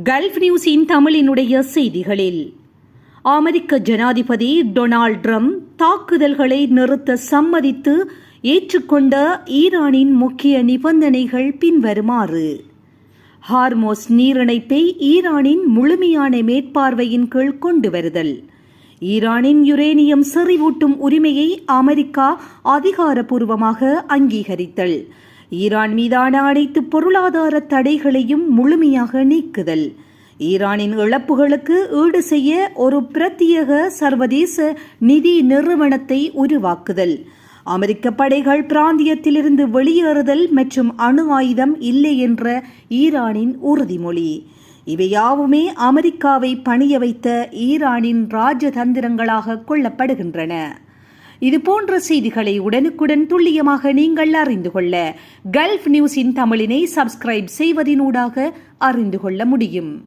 Gulf நியூஸின் தமிழினுடைய செய்திகளில் அமெரிக்க ஜனாதிபதி டொனால்ட் ட்ரம்ப் தாக்குதல்களை நிறுத்த சம்மதித்து ஏற்றுக்கொண்ட ஈரானின் முக்கிய நிபந்தனைகள் பின்வருமாறு. ஹார்மோஸ் நீரிணைப்பை ஈரானின் முழுமையான மேற்பார்வையின் கீழ் கொண்டு வருதல். ஈரானின் யுரேனியம் செறிவூட்டும் உரிமையை அமெரிக்கா அதிகாரப்பூர்வமாக அங்கீகரித்தல். ஈரான் மீதான அனைத்து பொருளாதார தடைகளையும் முழுமையாக நீக்குதல். ஈரானின் இழப்புகளுக்கு ஈடு செய்ய ஒரு பிரத்யேக சர்வதேச நிதி நிறுவனத்தை உருவாக்குதல். அமெரிக்க படைகள் பிராந்தியத்திலிருந்து வெளியேறுதல் மற்றும் அணு ஆயுதம் இல்லை என்ற ஈரானின் உறுதிமொழி. இவையாவுமே அமெரிக்காவை பணிய வைத்த ஈரானின் ராஜதந்திரங்களாக கொள்ளப்படுகின்றன. இதுபோன்ற செய்திகளை உடனுக்குடன் துல்லியமாக நீங்கள் அறிந்து கொள்ள கல்ஃப் நியூஸின் தமிழினை சப்ஸ்கிரைப் செய்வதினூடாக அறிந்து கொள்ள முடியும்.